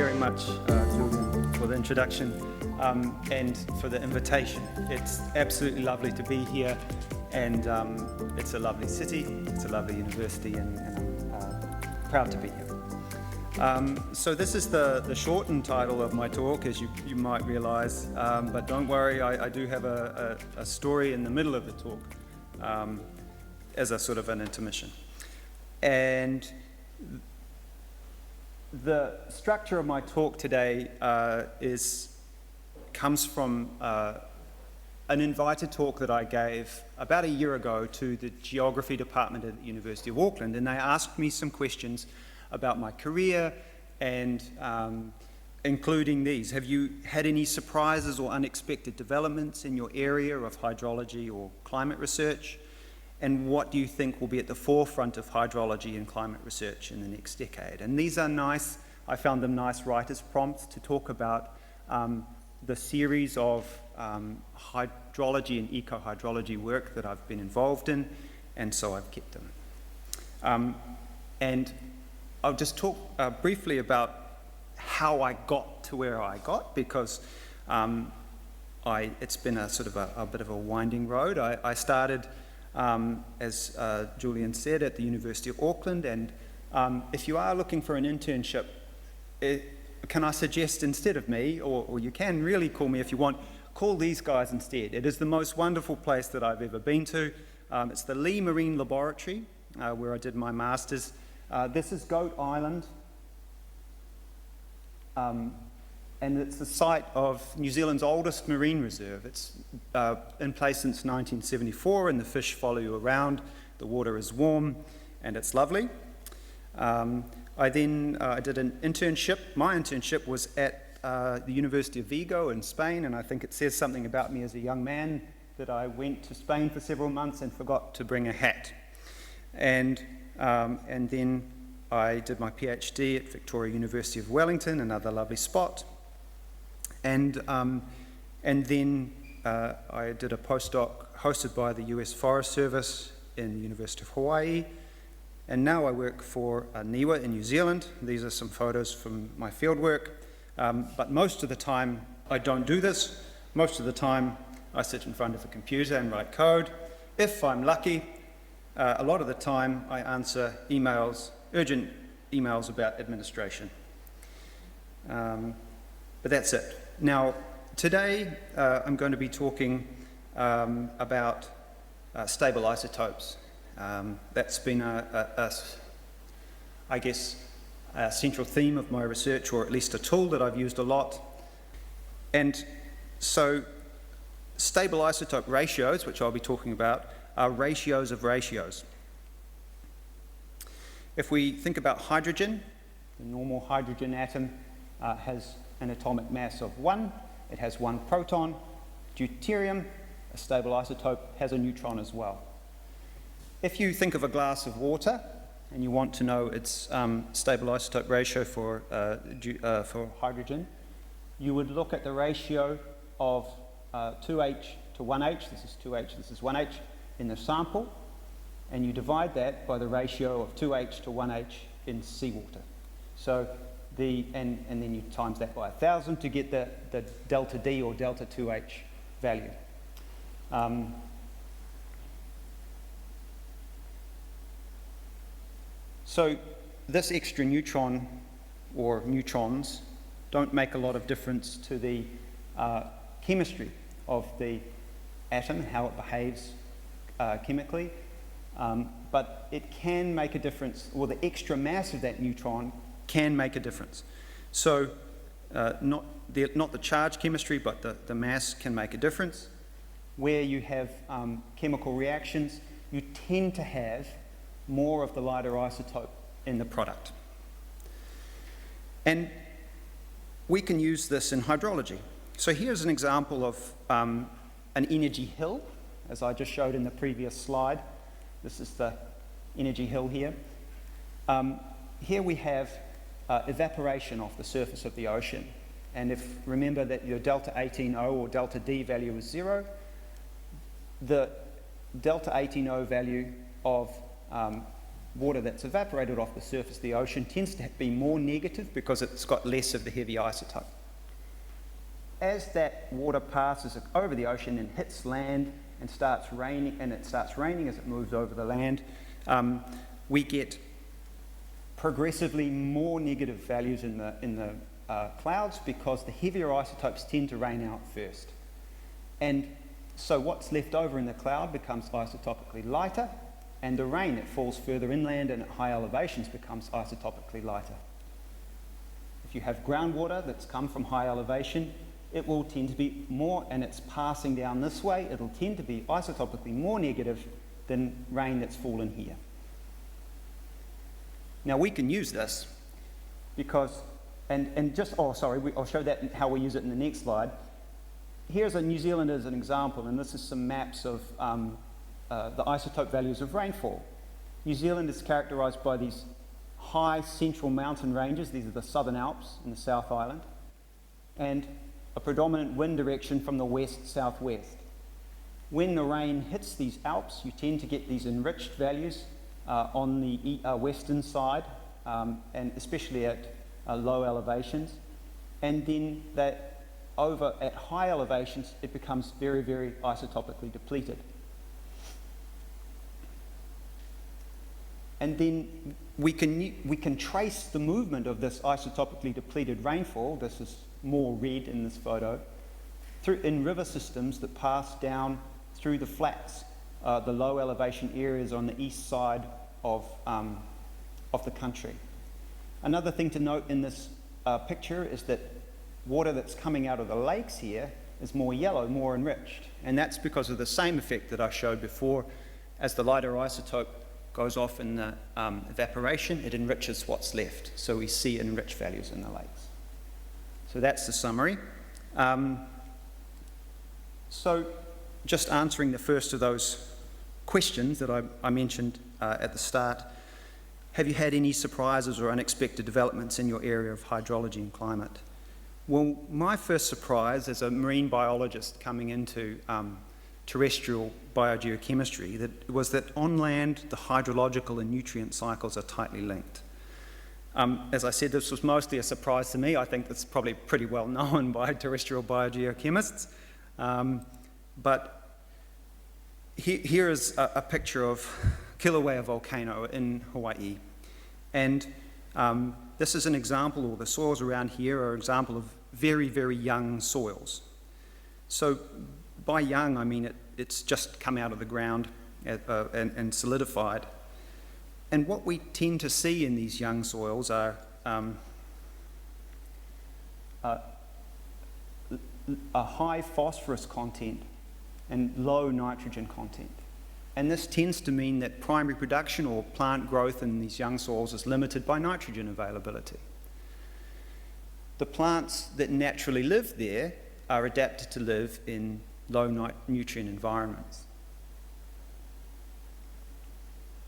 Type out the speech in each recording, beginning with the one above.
very much, Julian, for the introduction and for the invitation. It's absolutely lovely to be here, and it's a lovely city, it's a lovely university, and I'm proud to be here. So this is the shortened title of my talk, as you might realize, but don't worry, I do have a story in the middle of the talk as a sort of an intermission. And the structure of my talk today comes from an invited talk that I gave about a year ago to the geography department at the University of Auckland, and they asked me some questions about my career, and including these. Have you had any surprises or unexpected developments in your area of hydrology or climate research? And what do you think will be at the forefront of hydrology and climate research in the next decade? And these are nice, I found them nice writer's prompts to talk about the series of hydrology and eco-hydrology work that I've been involved in, and so I've kept them. And I'll just talk briefly about how I got to where I got, because it's been a sort of a bit of a winding road. I started, as Julian said, at the University of Auckland, and if you are looking for an internship, can I suggest instead of me, or you can really call me if you want, call these guys instead. It is the most wonderful place that I've ever been to. It's the Lee Marine Laboratory, where I did my master's. This is Goat Island, and it's the site of New Zealand's oldest marine reserve. It's in place since 1974, and the fish follow you around. The water is warm, and it's lovely. I did an internship. My internship was at the University of Vigo in Spain, and I think it says something about me as a young man that I went to Spain for several months and forgot to bring a hat. And then I did my PhD at Victoria University of Wellington, another lovely spot. And then I did a postdoc hosted by the US Forest Service in the University of Hawaii. And now I work for NIWA in New Zealand. These are some photos from my fieldwork. But most of the time I don't do this. Most of the time I sit in front of a computer and write code. If I'm lucky, a lot of the time I answer emails, urgent emails about administration. But that's it. Now, today I'm going to be talking about stable isotopes. That's been, I guess, a central theme of my research, or at least a tool that I've used a lot. And so stable isotope ratios, which I'll be talking about, are ratios of ratios. If we think about hydrogen, the normal hydrogen atom has an atomic mass of 1. It has 1 proton. Deuterium, a stable isotope, has a neutron as well. If you think of a glass of water and you want to know its stable isotope ratio for hydrogen, you would look at the ratio of 2H to 1H, this is 2H, this is 1H, in the sample, and you divide that by the ratio of 2H to 1H in seawater. So and then you times that by 1,000 to get the delta D or delta 2H value. So this extra neutron, or neutrons, don't make a lot of difference to the chemistry of the atom, how it behaves chemically, but it can make a difference, or the extra mass of that neutron can make a difference. So not the charge chemistry, but the mass can make a difference. Where you have chemical reactions, you tend to have more of the lighter isotope in the product. And we can use this in hydrology. So here's an example of an energy hill, as I just showed in the previous slide. This is the energy hill here. Here we have evaporation off the surface of the ocean. And remember that your delta 18O or delta D value is 0, the delta 18O value of water that's evaporated off the surface of the ocean tends to be more negative because it's got less of the heavy isotope. As that water passes over the ocean and hits land and starts raining, and it starts raining as it moves over the land, we get progressively more negative values in the clouds because the heavier isotopes tend to rain out first. And so what's left over in the cloud becomes isotopically lighter, and the rain that falls further inland and at high elevations becomes isotopically lighter. If you have groundwater that's come from high elevation, it will tend to be more, and it's passing down this way, it'll tend to be isotopically more negative than rain that's fallen here. Now we can use this because, I'll show that how we use it in the next slide. Here's New Zealand as an example, and this is some maps of the isotope values of rainfall. New Zealand is characterised by these high central mountain ranges. These are the Southern Alps in the South Island, and a predominant wind direction from the west-southwest. When the rain hits these Alps, you tend to get these enriched values on the western side, and especially at low elevations. And then over at high elevations, it becomes very, very isotopically depleted. And then we can trace the movement of this isotopically depleted rainfall. This is more red in this photo, in river systems that pass down through the flats, the low elevation areas on the east side of the country. Another thing to note in this picture is that water that's coming out of the lakes here is more yellow, more enriched, and that's because of the same effect that I showed before. As the lighter isotope goes off in the evaporation, it enriches what's left, so we see enriched values in the lakes. So that's the summary. So just answering the first of those questions that I mentioned at the start, have you had any surprises or unexpected developments in your area of hydrology and climate? Well, my first surprise as a marine biologist coming into terrestrial biogeochemistry was that on land the hydrological and nutrient cycles are tightly linked. As I said, this was mostly a surprise to me. I think that's probably pretty well known by terrestrial biogeochemists. But here is a picture of Kilauea volcano in Hawaii. And this is an example, or the soils around here are an example of very, very young soils. So by young, I mean it's just come out of the ground and solidified. And what we tend to see in these young soils are a high phosphorus content and low nitrogen content. And this tends to mean that primary production or plant growth in these young soils is limited by nitrogen availability. The plants that naturally live there are adapted to live in low nutrient environments.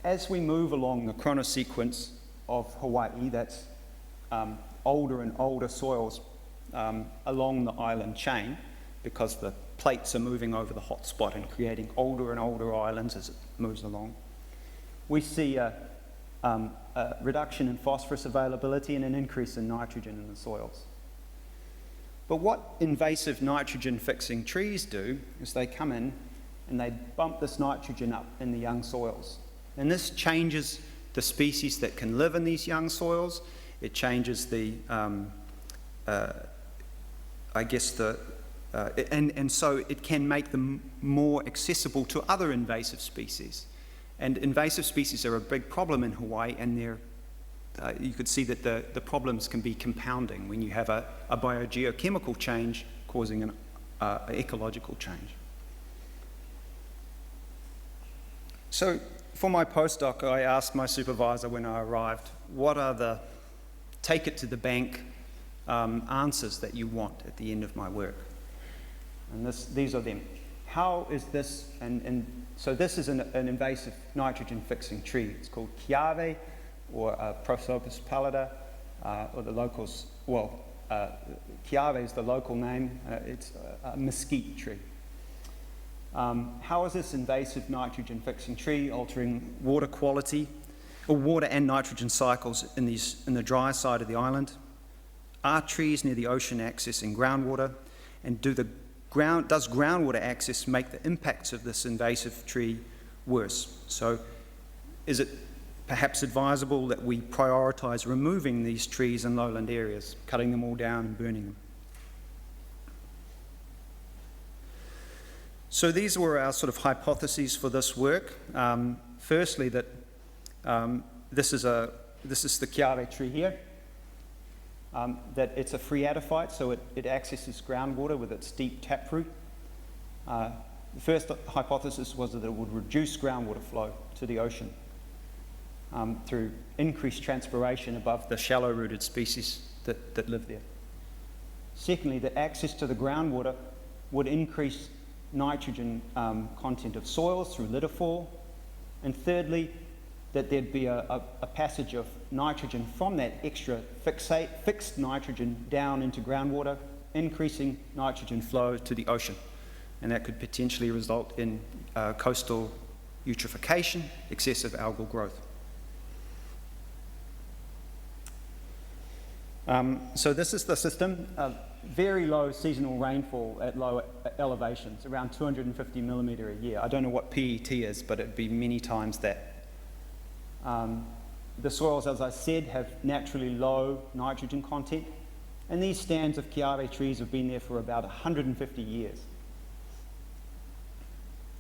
As we move along the chronosequence of Hawaii, that's older and older soils along the island chain, because the plates are moving over the hot spot and creating older and older islands as it moves along. We see a reduction in phosphorus availability and an increase in nitrogen in the soils. But what invasive nitrogen fixing trees do is they come in and they bump this nitrogen up in the young soils. And this changes the species that can live in these young soils. It changes and so it can make them more accessible to other invasive species. And invasive species are a big problem in Hawaii, and you could see that the problems can be compounding when you have a biogeochemical change causing an ecological change. So for my postdoc, I asked my supervisor when I arrived, what are the take it to the bank answers that you want at the end of my work? And these are them. How is this, so this is an invasive nitrogen fixing tree. It's called Kiawe, or Prosopis pallida, or the locals, Kiawe is the local name. It's a mesquite tree. How is this invasive nitrogen fixing tree altering water quality? water and nitrogen cycles in the dry side of the island? Are trees near the ocean accessing groundwater? And does groundwater access make the impacts of this invasive tree worse? So is it perhaps advisable that we prioritise removing these trees in lowland areas, cutting them all down and burning them? So these were our sort of hypotheses for this work. Firstly, that this is the Chiave tree here, that it's a phreatophyte, so it accesses groundwater with its deep taproot. The first hypothesis was that it would reduce groundwater flow to the ocean through increased transpiration above the shallow-rooted species that live there. Secondly, that access to the groundwater would increase nitrogen content of soils through litterfall. And thirdly, that there'd be a passage of nitrogen from that extra fixed nitrogen down into groundwater, increasing nitrogen flow to the ocean. And that could potentially result in coastal eutrophication, excessive algal growth. So this is the system. Very low seasonal rainfall at low elevations, around 250 millimetre a year. I don't know what PET is, but it'd be many times that. The soils, as I said, have naturally low nitrogen content, and these stands of Chiave trees have been there for about 150 years.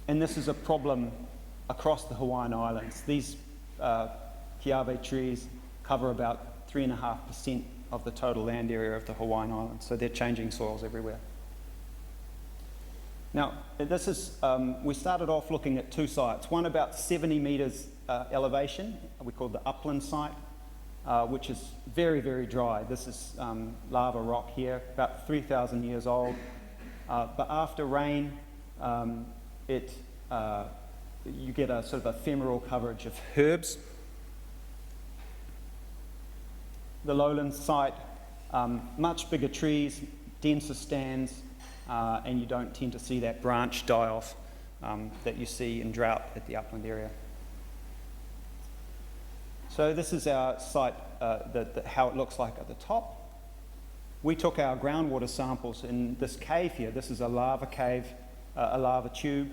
And this is a problem across the Hawaiian Islands. These Chiave trees cover about 3.5% of the total land area of the Hawaiian Islands, so they're changing soils everywhere. Now, this is, we started off looking at two sites, one about 70 metres elevation, we called the upland site, which is very, very dry. This is lava rock here, about 3,000 years old. But after rain, you get a sort of ephemeral coverage of herbs. The lowland site, much bigger trees, denser stands, and you don't tend to see that branch die-off that you see in drought at the upland area. So this is our site, how it looks like at the top. We took our groundwater samples in this cave here. This is a lava cave, a lava tube.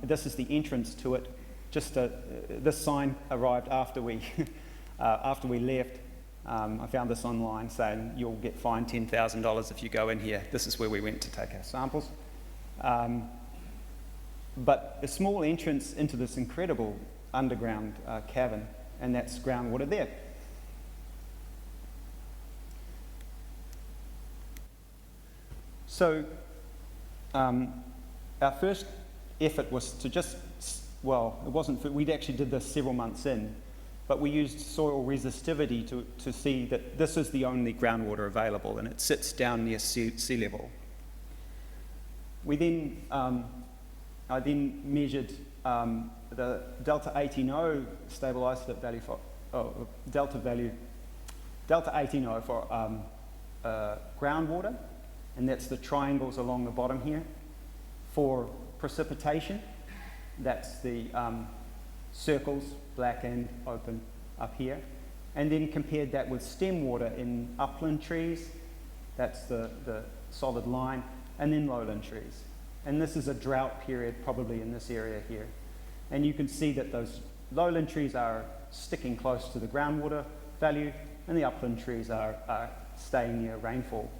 This is the entrance to it. This sign arrived after we, after we left. I found this online saying you'll get fined $10,000 if you go in here. This is where we went to take our samples. But a small entrance into this incredible underground cavern, and that's groundwater there. So our first effort was to just, well, it wasn't, we actually did this several months in, but we used soil resistivity to see that this is the only groundwater available, and it sits down near sea level. We then, I then measured the delta 18O stable isotope value for, delta 18O for groundwater, and that's the triangles along the bottom here. For precipitation, that's the circles, black and open up here, and then compared that with stem water in upland trees, that's the solid line, and then lowland trees. And this is a drought period probably in this area here. And you can see that those lowland trees are sticking close to the groundwater value, and the upland trees are staying near rainfall.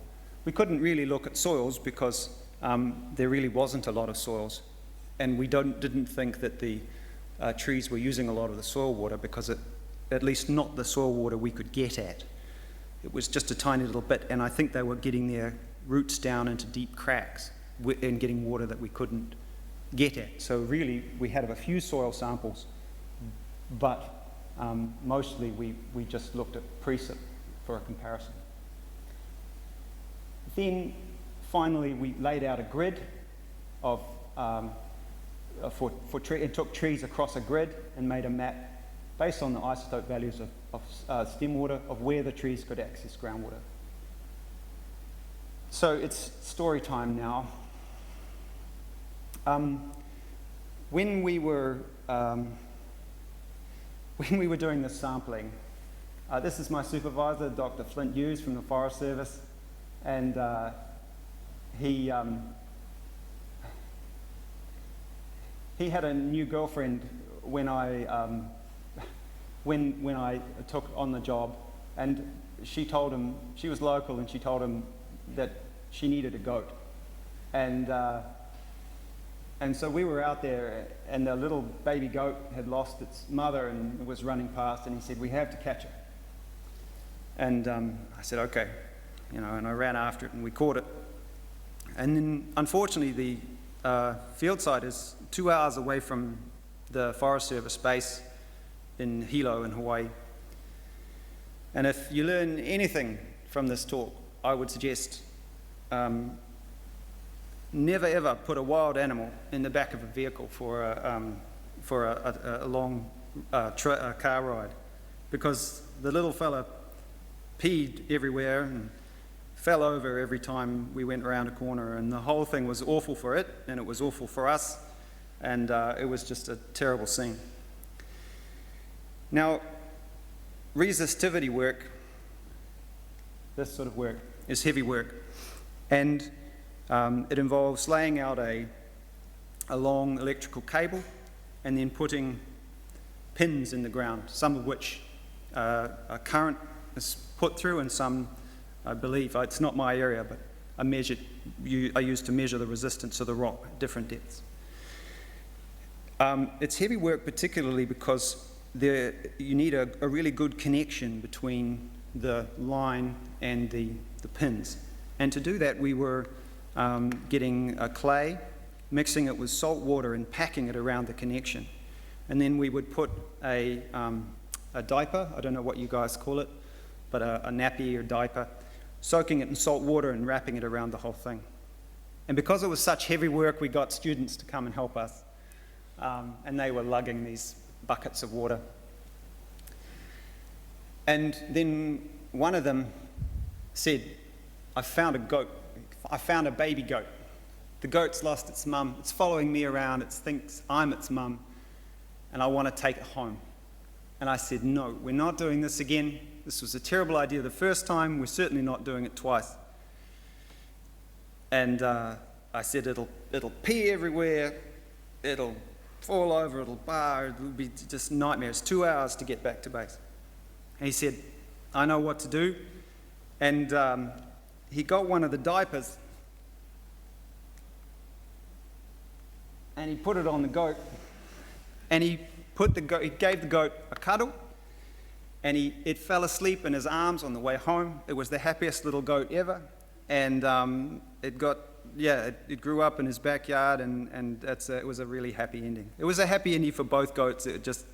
We couldn't really look at soils because there really wasn't a lot of soils, and we didn't think that the trees were using a lot of the soil water because at least not the soil water we could get at. It was just a tiny little bit, and I think they were getting their roots down into deep cracks and getting water that we couldn't get at. So really, we had a few soil samples, but mostly we just looked at precip for a comparison. Then finally, we laid out a grid of and took trees across a grid and made a map based on the isotope values of stem water of where the trees could access groundwater. So it's story time now. When we were when we were doing this sampling, this is my supervisor, Dr. Flint Hughes from the Forest Service, and he had a new girlfriend when I took on the job, and she told him, she was local, and she told him that she needed a goat. And so we were out there, and the little baby goat had lost its mother and was running past, and he said, "We have to catch it." And I said, "Okay," and I ran after it, and we caught it. And then, unfortunately, the field site is 2 hours away from the Forest Service base in Hilo in Hawaii. And if you learn anything from this talk, I would suggest never ever put a wild animal in the back of a vehicle for a long car ride, because the little fella peed everywhere and fell over every time we went around a corner, and the whole thing was awful for it, and it was awful for us, and it was just a terrible scene. Now, resistivity work, this sort of work, is heavy work, and it involves laying out a long electrical cable and then putting pins in the ground, some of which a current is put through, and some, I believe, it's not my area, but I used to measure the resistance of the rock at different depths. It's heavy work, particularly because you need a really good connection between the line and the pins. And to do that, we were getting clay, mixing it with salt water and packing it around the connection. And then we would put a diaper, I don't know what you guys call it, but a nappy or diaper, soaking it in salt water and wrapping it around the whole thing. And because it was such heavy work, we got students to come and help us. And they were lugging these buckets of water. And then one of them said, "I found a goat. I found a baby goat. The goat's lost its mum. It's following me around. It thinks I'm its mum, and I want to take it home." And I said, "No, we're not doing this again. This was a terrible idea the first time. We're certainly not doing it twice." And I said, it'll pee everywhere. It'll fall over. It'll bar. It'll be just nightmares. 2 hours to get back to base. And he said, "I know what to do." And he got one of the diapers and he put it on the goat, and he gave the goat a cuddle, and it fell asleep in his arms on the way home. It was the happiest little goat ever, and it grew up in his backyard, and it was a really happy ending. It was a happy ending for both goats. It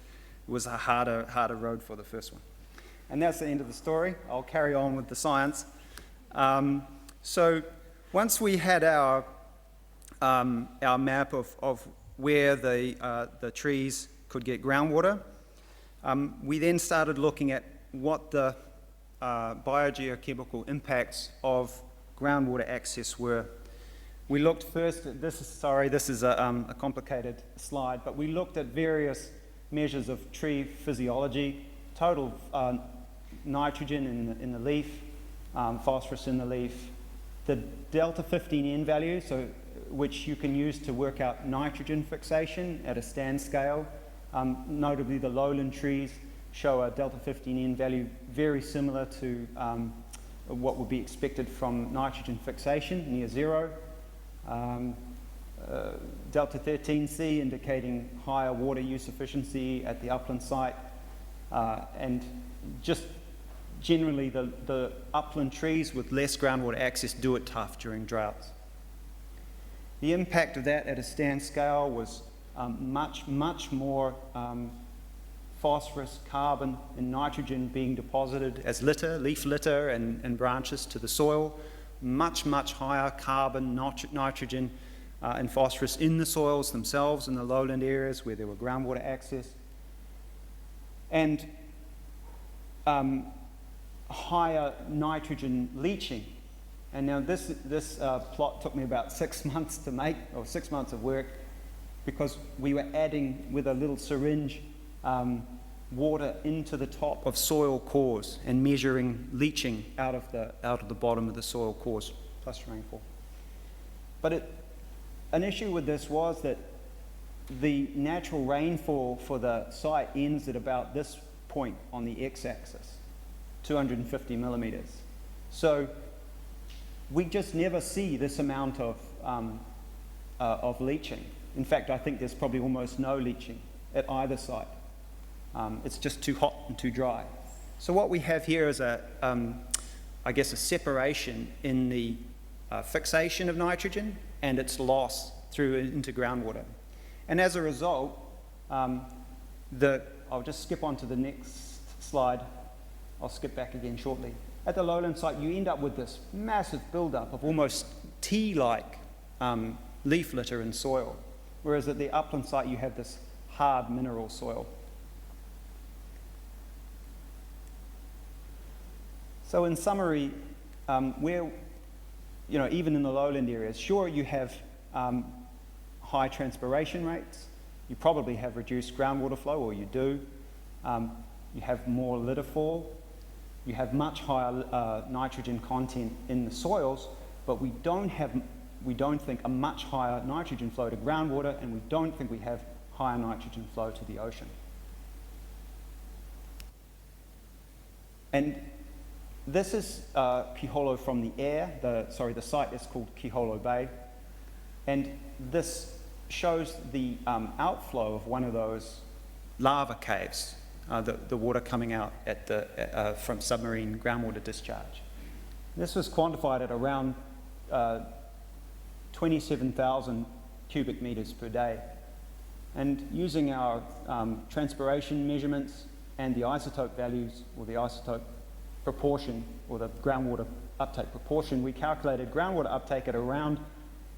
was a harder road for the first one. And that's the end of the story. I'll carry on with the science. So once we had our map of where the trees could get groundwater, we then started looking at what the biogeochemical impacts of groundwater access were. We looked first at this is a complicated slide, but we looked at various measures of tree physiology, total nitrogen in the leaf, phosphorus in the leaf, the delta 15N value, which you can use to work out nitrogen fixation at a stand scale. Notably, the lowland trees show a delta 15N value very similar to what would be expected from nitrogen fixation, near zero. Delta 13C indicating higher water use efficiency at the upland site, and just generally the upland trees with less groundwater access do it tough during droughts. The impact of that at a stand scale was much more phosphorus, carbon, and nitrogen being deposited as leaf litter and branches to the soil, much higher carbon, nitrogen, and phosphorus in the soils themselves in the lowland areas where there were groundwater access, and higher nitrogen leaching. And now this plot took me about 6 months to make, or 6 months of work, because we were adding with a little syringe water into the top of soil cores and measuring leaching out of the bottom of the soil cores, plus rainfall. But an issue with this was that the natural rainfall for the site ends at about this point on the x-axis, 250 millimeters. So we just never see this amount of leaching. In fact, I think there's probably almost no leaching at either site. It's just too hot and too dry. So what we have here is I guess a separation in the fixation of nitrogen and its loss through into groundwater. And as a result, I'll just skip on to the next slide. I'll skip back again shortly. At the lowland site, you end up with this massive buildup of almost tea-like leaf litter in soil, whereas at the upland site, you have this hard mineral soil. So in summary, where, even in the lowland areas, sure, you have high transpiration rates, you probably have reduced groundwater flow, or you do. You have more litter fall, you have much higher nitrogen content in the soils, but we don't think a much higher nitrogen flow to groundwater, and we don't think we have higher nitrogen flow to the ocean. And this is Kiholo from the air. The site is called Kiholo Bay. And this shows the outflow of one of those lava caves, the water coming out from submarine groundwater discharge. This was quantified at around 27,000 cubic meters per day. And using our transpiration measurements and the isotope values, or the isotope proportion, or the groundwater uptake proportion, we calculated groundwater uptake at around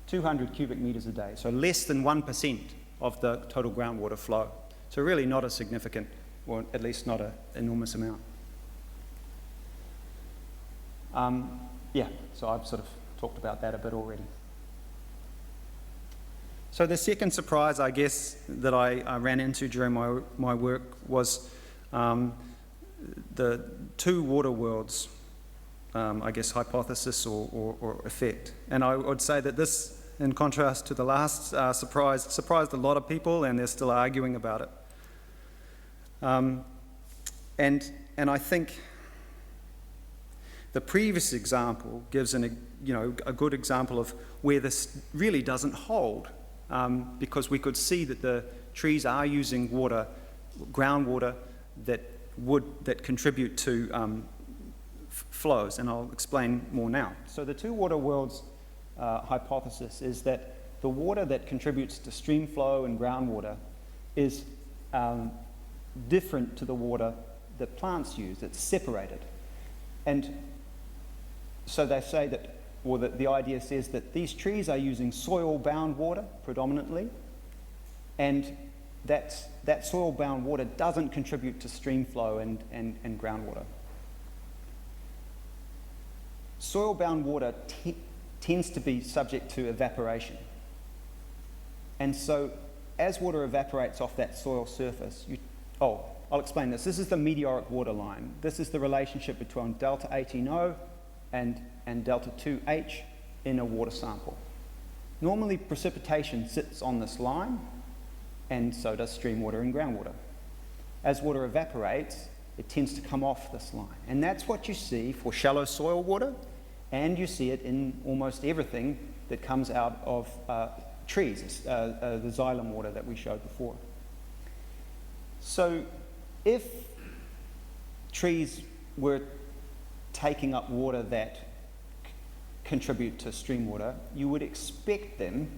200 cubic meters a day, so less than 1% of the total groundwater flow. So really not a significant, or at least not an enormous amount. So I've sort of talked about that a bit already. So the second surprise, I guess, that I ran into during my work was the two water worlds, hypothesis or effect. And I would say that this, in contrast to the last surprised a lot of people, and they're still arguing about it. And I think the previous example gives a good example of where this really doesn't hold, because we could see that the trees are using groundwater that contribute to flows, and I'll explain more now. So the two water worlds hypothesis is that the water that contributes to stream flow and groundwater is different to the water that plants use. It's separated. And so they say that, or the idea says that these trees are using soil-bound water predominantly, and that soil-bound water doesn't contribute to stream flow and groundwater. Soil-bound water tends to be subject to evaporation. And so as water evaporates off that soil surface, I'll explain this. This is the meteoric water line. This is the relationship between delta 18O and delta 2H in a water sample. Normally precipitation sits on this line, and so does stream water and groundwater. As water evaporates, it tends to come off this line. And that's what you see for shallow soil water, and you see it in almost everything that comes out of trees, the xylem water that we showed before. So if trees were taking up water that contribute to stream water, you would expect them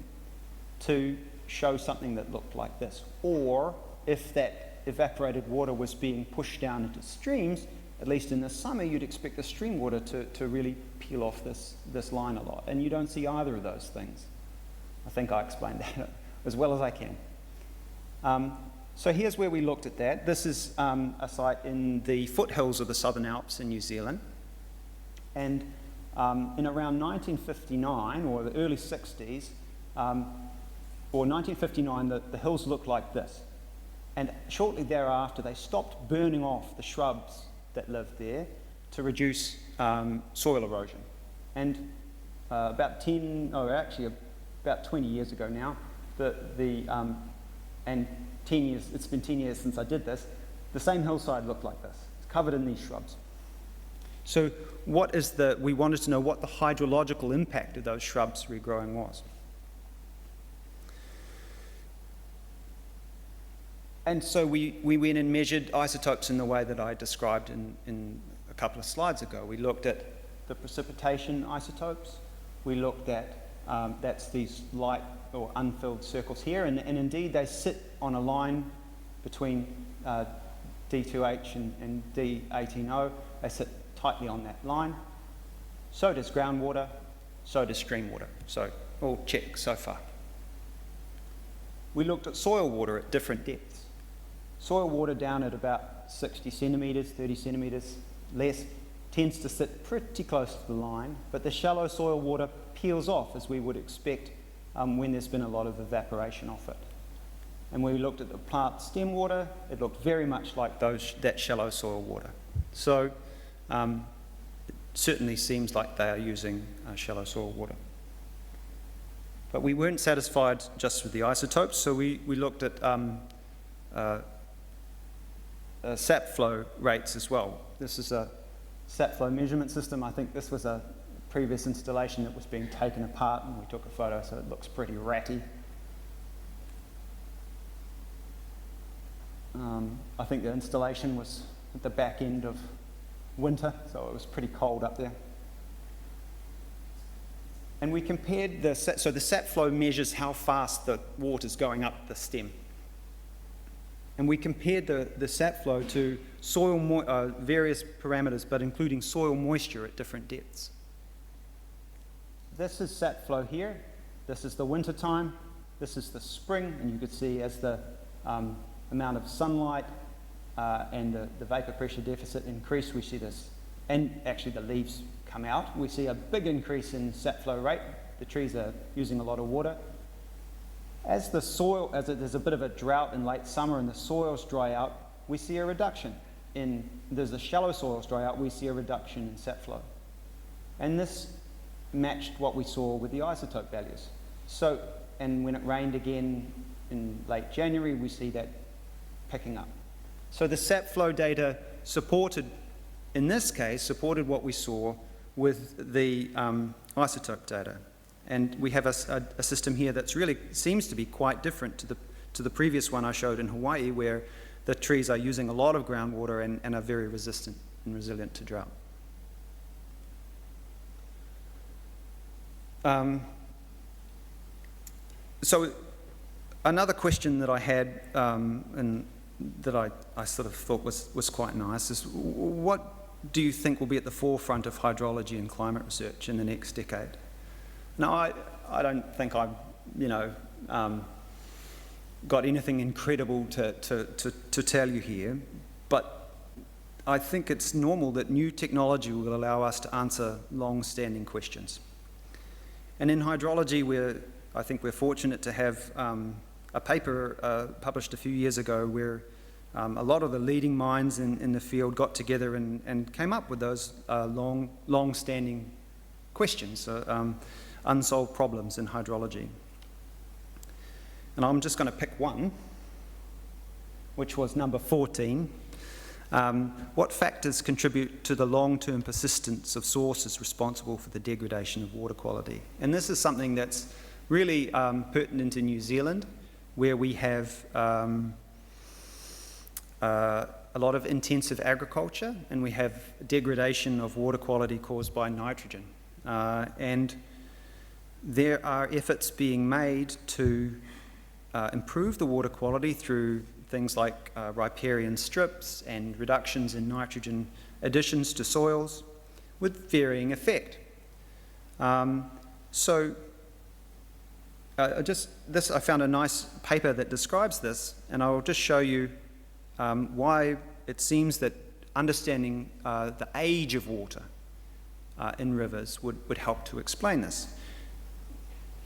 to show something that looked like this. Or if that evaporated water was being pushed down into streams, at least in the summer, you'd expect the stream water to really peel off this line a lot. And you don't see either of those things. I think I explained that as well as I can. So here's where we looked at that. This is a site in the foothills of the Southern Alps in New Zealand. And in around 1959, or the early 60s, or 1959, the hills looked like this. And shortly thereafter, they stopped burning off the shrubs that lived there to reduce soil erosion. And about 20 years ago now, and 10 years, it's been 10 years since I did this, the same hillside looked like this. It's covered in these shrubs. So we wanted to know what the hydrological impact of those shrubs regrowing was. And so we went and measured isotopes in the way that I described in a couple of slides ago. We looked at the precipitation isotopes. We looked at, that's these light or unfilled circles here, and indeed they sit on a line between D2H and D18O. They sit tightly on that line. So does groundwater, so does stream water. So all check so far. We looked at soil water at different depths. Soil water down at about 60 centimetres, 30 centimetres, less, tends to sit pretty close to the line, but the shallow soil water peels off, as we would expect when there's been a lot of evaporation off it. And when we looked at the plant stem water, it looked very much like that shallow soil water. So it certainly seems like they are using shallow soil water. But we weren't satisfied just with the isotopes, so we looked at sapflow rates as well. This is a sapflow measurement system. I think this was a previous installation that was being taken apart, and we took a photo, so it looks pretty ratty. I think the installation was at the back end of winter, so it was pretty cold up there. And we compared so the sapflow measures how fast the water's going up the stem. And we compared the sapflow to soil various parameters, but including soil moisture at different depths. This is sapflow here. This is the winter time. This is the spring, and you could see as the amount of sunlight and the vapor pressure deficit increase, we see this, and actually the leaves come out. We see a big increase in sapflow rate. The trees are using a lot of water. As there's a bit of a drought in late summer and the soils dry out, we see a reduction there's the shallow soils dry out, we see a reduction in sapflow. And this matched what we saw with the isotope values. So, and when it rained again in late January, we see that picking up. So the sapflow data in this case, supported what we saw with the isotope data. And we have a system here that's really seems to be quite different to the previous one I showed in Hawaii, where the trees are using a lot of groundwater and are very resistant and resilient to drought. So another question that I had and that I sort of thought was quite nice is, what do you think will be at the forefront of hydrology and climate research in the next decade? Now, I don't think I've, got anything incredible to tell you here, but I think it's normal that new technology will allow us to answer long-standing questions. And in hydrology, I think we're fortunate to have a paper published a few years ago where a lot of the leading minds in the field got together and came up with those long-standing questions, unsolved problems in hydrology. And I'm just going to pick one, which was number 14. What factors contribute to the long-term persistence of sources responsible for the degradation of water quality? And this is something that's really pertinent in New Zealand, where we have a lot of intensive agriculture, and we have degradation of water quality caused by nitrogen. And there are efforts being made to improve the water quality through things like riparian strips and reductions in nitrogen additions to soils with varying effect. I found a nice paper that describes this, and I will just show you why it seems that understanding the age of water in rivers would help to explain this.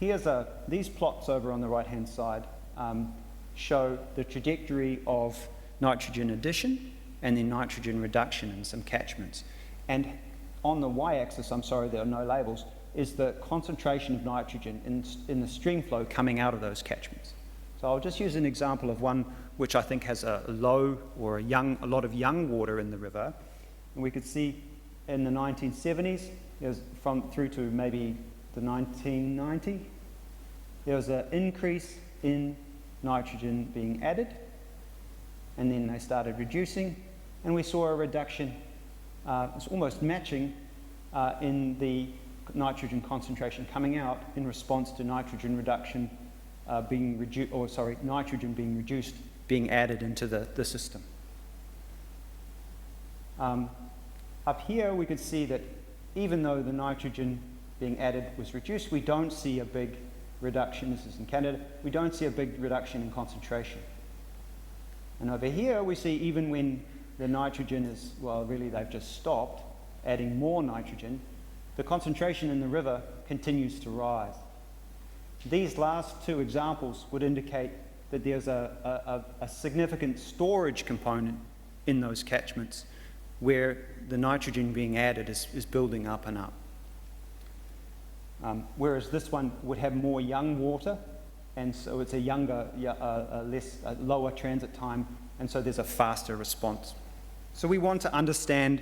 Here's these plots over on the right-hand side show the trajectory of nitrogen addition and then nitrogen reduction in some catchments. And on the y-axis, I'm sorry, there are no labels, is the concentration of nitrogen in the stream flow coming out of those catchments. So I'll just use an example of one which I think has a low or a lot of young water in the river. And we could see in the 1970s, through to maybe the 1990, there was an increase in nitrogen being added, and then they started reducing, and we saw a reduction, it's almost matching in the nitrogen concentration coming out in response to nitrogen reduction nitrogen being reduced, being added into the system. Up here we could see that even though the nitrogen being added was reduced, we don't see a big reduction, this is in Canada, we don't see a big reduction in concentration. And over here we see even when the nitrogen is, well, really they've just stopped adding more nitrogen, the concentration in the river continues to rise. These last two examples would indicate that there's a significant storage component in those catchments where the nitrogen being added is building up and up. Whereas this one would have more young water, and so it's a younger, lower transit time, and so there's a faster response. So we want to understand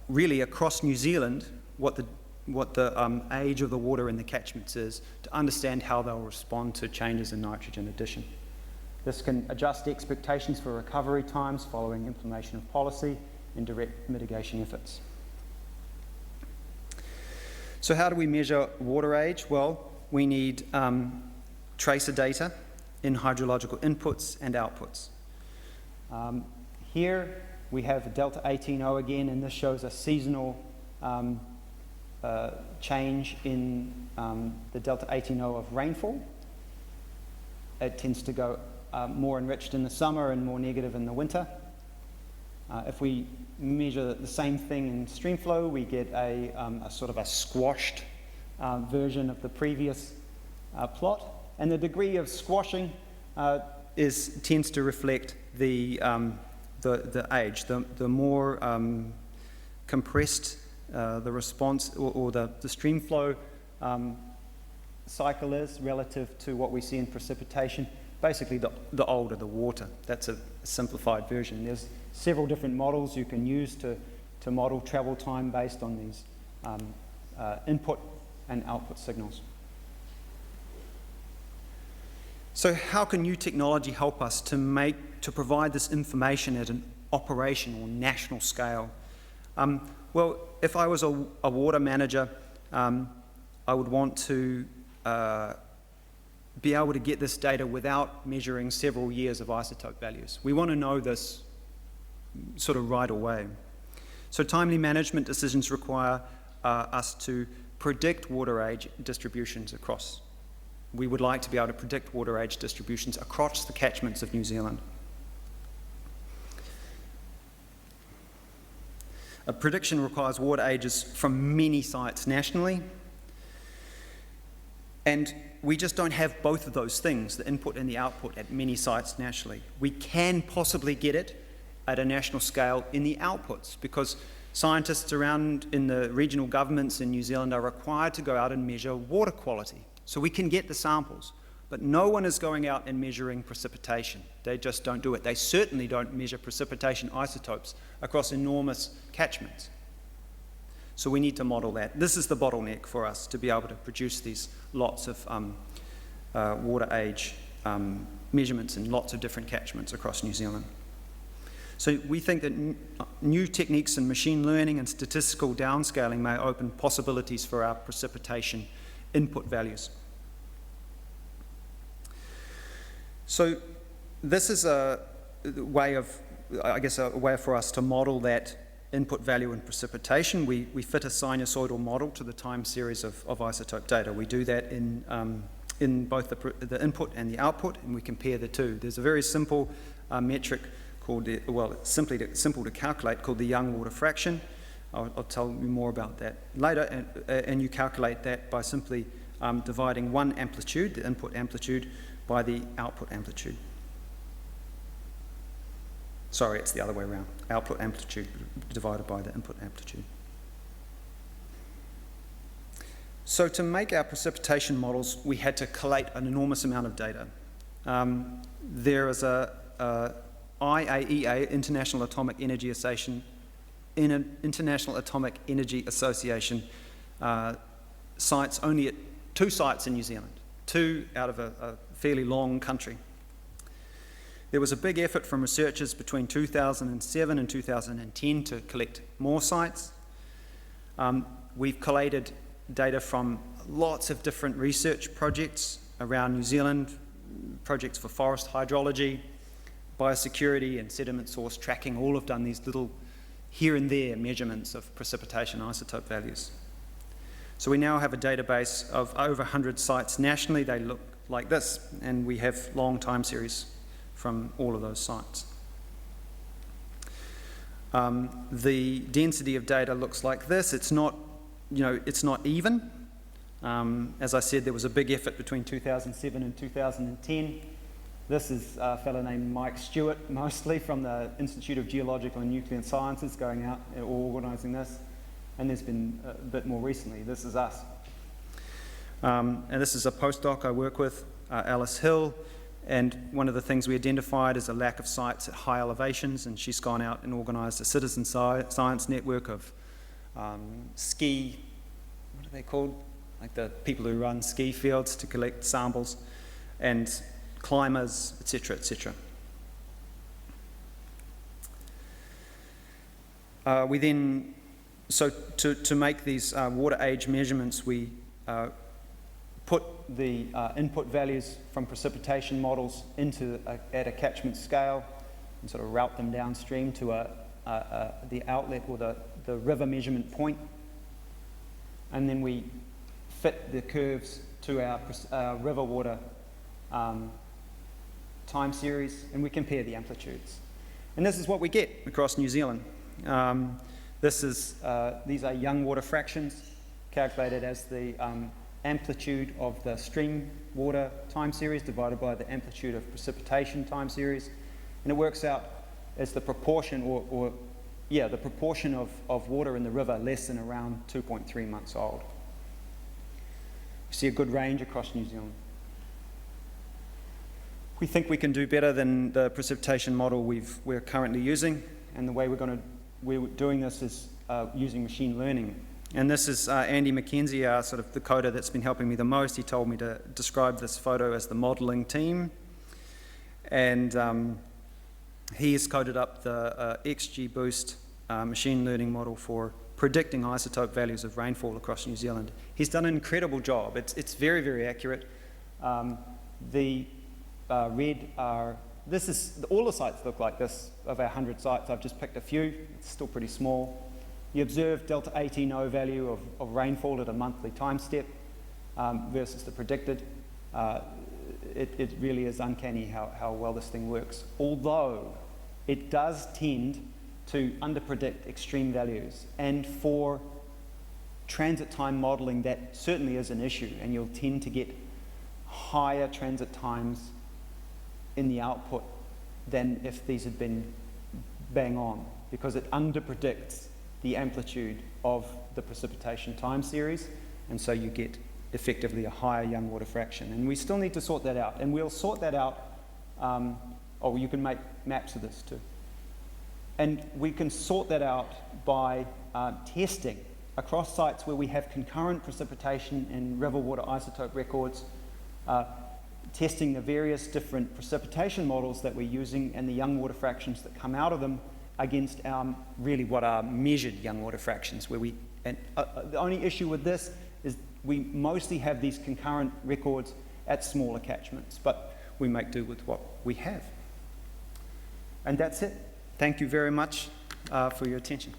really across New Zealand, what the age of the water in the catchments is, to understand how they'll respond to changes in nitrogen addition. This can adjust expectations for recovery times following implementation of policy and direct mitigation efforts. So how do we measure water age? Well, we need tracer data in hydrological inputs and outputs. Here we have a delta 18O again, and this shows a seasonal change in the delta 18O of rainfall. It tends to go more enriched in the summer and more negative in the winter. If we measure the same thing in stream flow, we get a sort of a squashed version of the previous plot. And the degree of squashing tends to reflect the age. The more compressed the response or the stream flow cycle is relative to what we see in precipitation, basically the older the water. That's a simplified version. There's several different models you can use to model travel time based on these input and output signals. So how can new technology help us to provide this information at an operational national scale? Well, if I was a water manager, I would want to be able to get this data without measuring several years of isotope values. We want to know this sort of right away. So timely management decisions require us to predict water age distributions across. We would like to be able to predict water age distributions across the catchments of New Zealand. A prediction requires water ages from many sites nationally, and we just don't have both of those things, the input and the output, at many sites nationally. We can possibly get it at a national scale in the outputs, because scientists around in the regional governments in New Zealand are required to go out and measure water quality. So we can get the samples, but no one is going out and measuring precipitation. They just don't do it. They certainly don't measure precipitation isotopes across enormous catchments. So we need to model that. This is the bottleneck for us to be able to produce these lots of water age measurements in lots of different catchments across New Zealand. So we think that new techniques in machine learning and statistical downscaling may open possibilities for our precipitation input values. So this is a way for us to model that input value in precipitation. We fit a sinusoidal model to the time series of isotope data. We do that in both the input and the output, and we compare the two. There's a very simple metric called, simple to calculate, called the young water fraction. I'll tell you more about that later, and you calculate that by simply dividing one amplitude, the input amplitude, by the output amplitude. Sorry, it's the other way around. Output amplitude divided by the input amplitude. So to make our precipitation models, we had to collate an enormous amount of data. There is a IAEA, International Atomic Energy Association, sites only at 2 sites in New Zealand, 2 out of a fairly long country. There was a big effort from researchers between 2007 and 2010 to collect more sites. We've collated data from lots of different research projects around New Zealand, projects for forest hydrology, biosecurity and sediment source tracking. All have done these little here and there measurements of precipitation isotope values. So we now have a database of over 100 sites nationally. They look like this, and we have long time series from all of those sites. The density of data looks like this. It's not, it's not even. As I said, there was a big effort between 2007 and 2010. This is a fellow named Mike Stewart, mostly from the Institute of Geological and Nuclear Sciences, going out or organising this. And there's been a bit more recently. This is us. And this is a postdoc I work with, Alice Hill. And one of the things we identified is a lack of sites at high elevations, and she's gone out and organised a citizen science network of ski, what are they called? Like the people who run ski fields to collect samples, and climbers, etc., etc. We then, so to make these water age measurements, we put the input values from precipitation models into at a catchment scale and sort of route them downstream to the outlet or the river measurement point. And then we fit the curves to our river water time series, and we compare the amplitudes. And this is what we get across New Zealand. These are young water fractions calculated as the amplitude of the stream water time series divided by the amplitude of precipitation time series, and it works out as the proportion the proportion of water in the river less than around 2.3 months old. You see a good range across New Zealand. We think we can do better than the precipitation model we're currently using, and the way we're doing this is using machine learning. And this is Andy McKenzie, sort of the coder that's been helping me the most. He told me to describe this photo as the modelling team. And he has coded up the XGBoost machine learning model for predicting isotope values of rainfall across New Zealand. He's done an incredible job. It's very, very accurate. The red are, all the sites look like this. Of our 100 sites, I've just picked a few. It's still pretty small. You observe delta 18O value of rainfall at a monthly time step versus the predicted. It really is uncanny how well this thing works, although it does tend to underpredict extreme values. And for transit time modelling, that certainly is an issue, and you'll tend to get higher transit times in the output than if these had been bang on, because it underpredicts the amplitude of the precipitation time series, and so you get effectively a higher young water fraction. And we still need to sort that out, and we'll sort that out. You can make maps of this too. And we can sort that out by testing across sites where we have concurrent precipitation and river water isotope records, testing the various different precipitation models that we're using and the young water fractions that come out of them against what are measured young water fractions. The only issue with this is we mostly have these concurrent records at smaller catchments, but we make do with what we have. And that's it. Thank you very much for your attention.